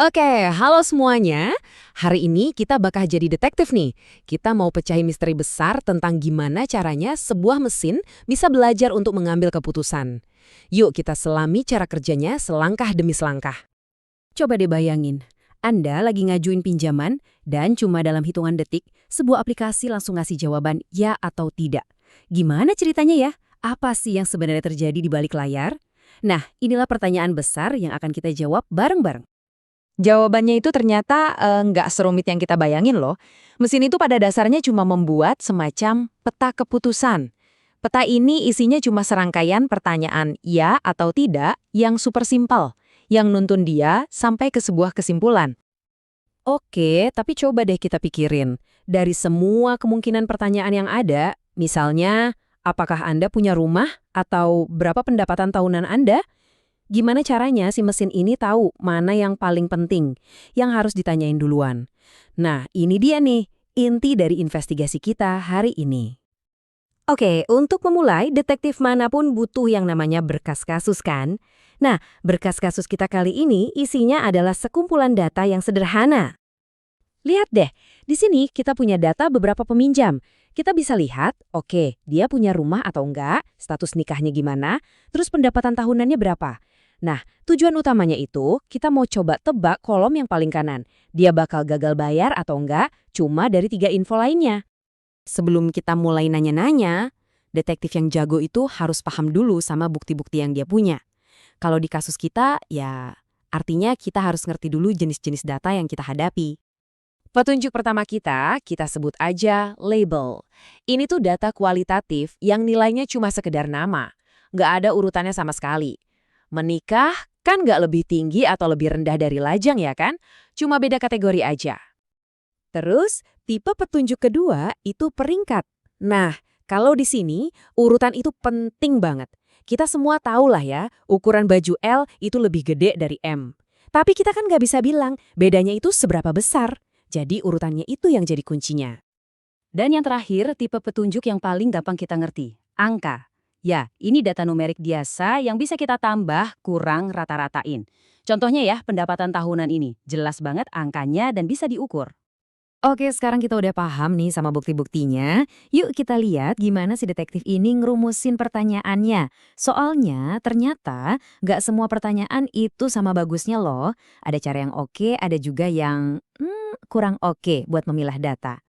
Oke, halo semuanya. Hari ini kita bakal jadi detektif nih. Kita mau pecahin misteri besar tentang gimana caranya sebuah mesin bisa belajar untuk mengambil keputusan. Yuk kita selami cara kerjanya selangkah demi selangkah. Coba deh bayangin, Anda lagi ngajuin pinjaman dan cuma dalam hitungan detik, sebuah aplikasi langsung ngasih jawaban ya atau tidak. Gimana ceritanya ya? Apa sih yang sebenarnya terjadi di balik layar? Nah, inilah pertanyaan besar yang akan kita jawab bareng-bareng. Jawabannya itu ternyata nggak serumit yang kita bayangin loh. Mesin itu pada dasarnya cuma membuat semacam peta keputusan. Peta ini isinya cuma serangkaian pertanyaan ya atau tidak yang super simpel, yang nuntun dia sampai ke sebuah kesimpulan. Oke, tapi coba deh kita pikirin. Dari semua kemungkinan pertanyaan yang ada, misalnya, apakah Anda punya rumah atau berapa pendapatan tahunan Anda? Gimana caranya si mesin ini tahu mana yang paling penting, yang harus ditanyain duluan? Nah, ini dia nih, inti dari investigasi kita hari ini. Oke, untuk memulai, detektif manapun butuh yang namanya berkas kasus kan? Nah, berkas kasus kita kali ini isinya adalah sekumpulan data yang sederhana. Lihat deh, di sini kita punya data beberapa peminjam. Kita bisa lihat, oke, dia punya rumah atau enggak, status nikahnya gimana, terus pendapatan tahunannya berapa. Nah, tujuan utamanya itu, kita mau coba tebak kolom yang paling kanan. Dia bakal gagal bayar atau enggak, cuma dari 3 info lainnya. Sebelum kita mulai nanya-nanya, detektif yang jago itu harus paham dulu sama bukti-bukti yang dia punya. Kalau di kasus kita, ya artinya kita harus ngerti dulu jenis-jenis data yang kita hadapi. Petunjuk pertama kita sebut aja label. Ini tuh data kualitatif yang nilainya cuma sekedar nama. Nggak ada urutannya sama sekali. Menikah kan nggak lebih tinggi atau lebih rendah dari lajang ya kan? Cuma beda kategori aja. Terus, tipe petunjuk kedua itu peringkat. Nah, kalau di sini, urutan itu penting banget. Kita semua tahu lah ya, ukuran baju L itu lebih gede dari M. Tapi kita kan nggak bisa bilang bedanya itu seberapa besar. Jadi urutannya itu yang jadi kuncinya. Dan yang terakhir, tipe petunjuk yang paling gampang kita ngerti, angka. Ya, ini data numerik biasa yang bisa kita tambah, kurang, rata-ratain. Contohnya ya, pendapatan tahunan ini. Jelas banget angkanya dan bisa diukur. Oke, sekarang kita udah paham nih sama bukti-buktinya. Yuk kita lihat gimana si detektif ini ngerumusin pertanyaannya. Soalnya ternyata nggak semua pertanyaan itu sama bagusnya loh. Ada cara yang oke, ada juga yang kurang oke buat memilah data.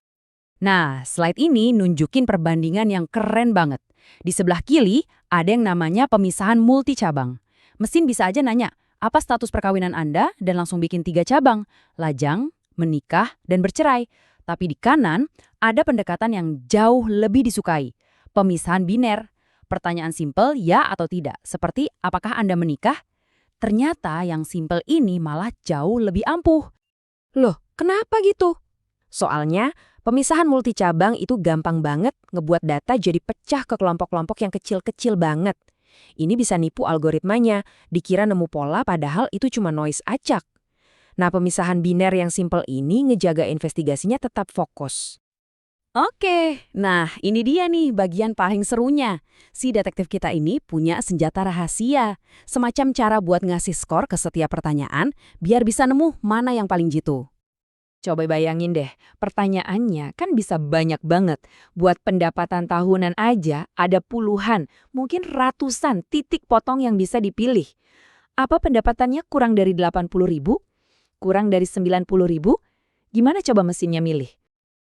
Nah, slide ini nunjukin perbandingan yang keren banget. Di sebelah kiri ada yang namanya pemisahan multi cabang. Mesin bisa aja nanya, apa status perkawinan Anda dan langsung bikin 3 cabang, lajang, menikah, dan bercerai. Tapi di kanan ada pendekatan yang jauh lebih disukai. Pemisahan biner. Pertanyaan simpel ya atau tidak, seperti apakah Anda menikah? Ternyata yang simpel ini malah jauh lebih ampuh. Loh, kenapa gitu? Soalnya, pemisahan multicabang itu gampang banget ngebuat data jadi pecah ke kelompok-kelompok yang kecil-kecil banget. Ini bisa nipu algoritmanya, dikira nemu pola padahal itu cuma noise acak. Nah, pemisahan biner yang simpel ini ngejaga investigasinya tetap fokus. Oke, nah ini dia nih bagian paling serunya. Si detektif kita ini punya senjata rahasia. Semacam cara buat ngasih skor ke setiap pertanyaan, biar bisa nemu mana yang paling jitu. Coba bayangin deh, pertanyaannya kan bisa banyak banget. Buat pendapatan tahunan aja ada puluhan, mungkin ratusan titik potong yang bisa dipilih. Apa pendapatannya kurang dari 80.000? Kurang dari 90.000? Gimana coba mesinnya milih?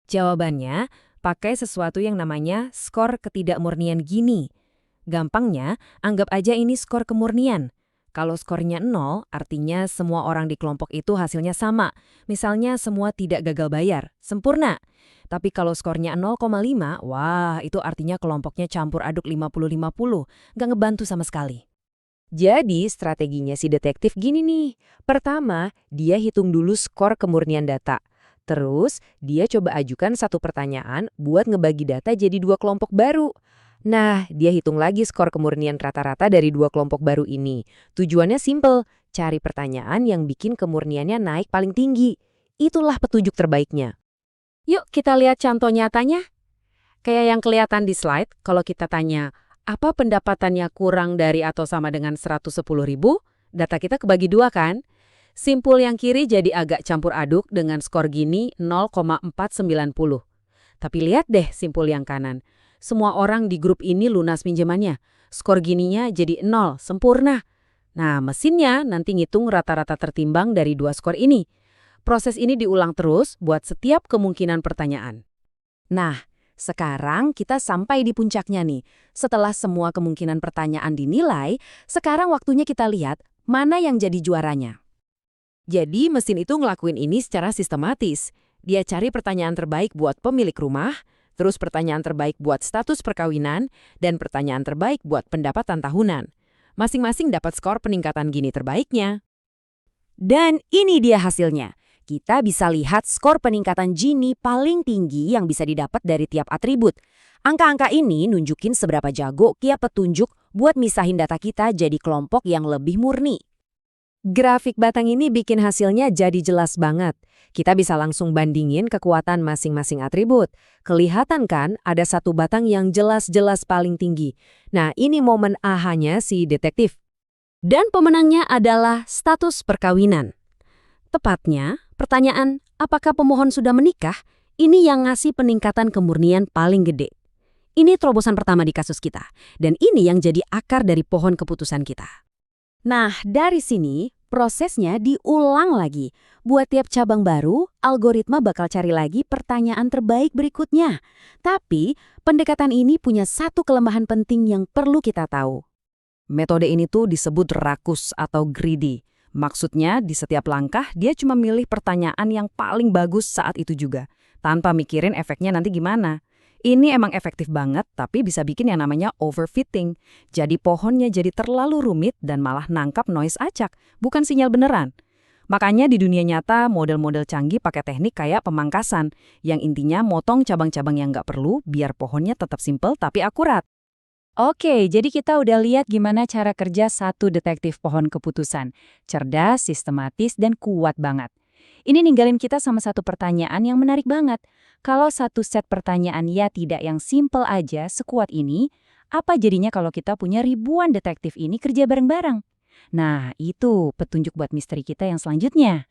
Jawabannya, pakai sesuatu yang namanya skor ketidakmurnian gini. Gampangnya, anggap aja ini skor kemurnian. Kalau skornya 0, artinya semua orang di kelompok itu hasilnya sama. Misalnya semua tidak gagal bayar, sempurna. Tapi kalau skornya 0,5, wah itu artinya kelompoknya campur aduk 50-50, nggak ngebantu sama sekali. Jadi strateginya si detektif gini nih. Pertama, dia hitung dulu skor kemurnian data. Terus, dia coba ajukan satu pertanyaan buat ngebagi data jadi 2 kelompok baru. Nah, dia hitung lagi skor kemurnian rata-rata dari 2 kelompok baru ini. Tujuannya simple, cari pertanyaan yang bikin kemurniannya naik paling tinggi. Itulah petunjuk terbaiknya. Yuk kita lihat contoh nyatanya. Kayak yang kelihatan di slide, kalau kita tanya, apa pendapatannya kurang dari atau sama dengan 110.000? Data kita kebagi 2 kan? Simpul yang kiri jadi agak campur aduk dengan skor gini 0,490. Tapi lihat deh simpul yang kanan. Semua orang di grup ini lunas pinjamannya. Skor gininya jadi 0, sempurna. Nah, mesinnya nanti ngitung rata-rata tertimbang dari dua skor ini. Proses ini diulang terus buat setiap kemungkinan pertanyaan. Nah, sekarang kita sampai di puncaknya nih. Setelah semua kemungkinan pertanyaan dinilai, sekarang waktunya kita lihat mana yang jadi juaranya. Jadi mesin itu ngelakuin ini secara sistematis. Dia cari pertanyaan terbaik buat pemilik rumah, terus pertanyaan terbaik buat status perkawinan, dan pertanyaan terbaik buat pendapatan tahunan. Masing-masing dapat skor peningkatan gini terbaiknya. Dan ini dia hasilnya. Kita bisa lihat skor peningkatan Gini paling tinggi yang bisa didapat dari tiap atribut. Angka-angka ini nunjukin seberapa jago Kia petunjuk buat misahin data kita jadi kelompok yang lebih murni. Grafik batang ini bikin hasilnya jadi jelas banget. Kita bisa langsung bandingin kekuatan masing-masing atribut. Kelihatan kan ada satu batang yang jelas-jelas paling tinggi. Nah, ini momen ahanya si detektif. Dan pemenangnya adalah status perkawinan. Tepatnya, pertanyaan apakah pemohon sudah menikah, ini yang ngasih peningkatan kemurnian paling gede. Ini terobosan pertama di kasus kita, dan ini yang jadi akar dari pohon keputusan kita. Nah, dari sini, prosesnya diulang lagi. Buat tiap cabang baru, algoritma bakal cari lagi pertanyaan terbaik berikutnya. Tapi, pendekatan ini punya satu kelemahan penting yang perlu kita tahu. Metode ini tuh disebut rakus atau greedy. Maksudnya, di setiap langkah dia cuma milih pertanyaan yang paling bagus saat itu juga, tanpa mikirin efeknya nanti gimana. Ini emang efektif banget, tapi bisa bikin yang namanya overfitting. Jadi pohonnya jadi terlalu rumit dan malah nangkap noise acak, bukan sinyal beneran. Makanya di dunia nyata, model-model canggih pakai teknik kayak pemangkasan, yang intinya motong cabang-cabang yang nggak perlu biar pohonnya tetap simpel tapi akurat. Oke, jadi kita udah lihat gimana cara kerja satu detektif pohon keputusan. Cerdas, sistematis, dan kuat banget. Ini ninggalin kita sama satu pertanyaan yang menarik banget. Kalau satu set pertanyaan ya tidak yang simple aja sekuat ini, apa jadinya kalau kita punya ribuan detektif ini kerja bareng-bareng? Nah, itu petunjuk buat misteri kita yang selanjutnya.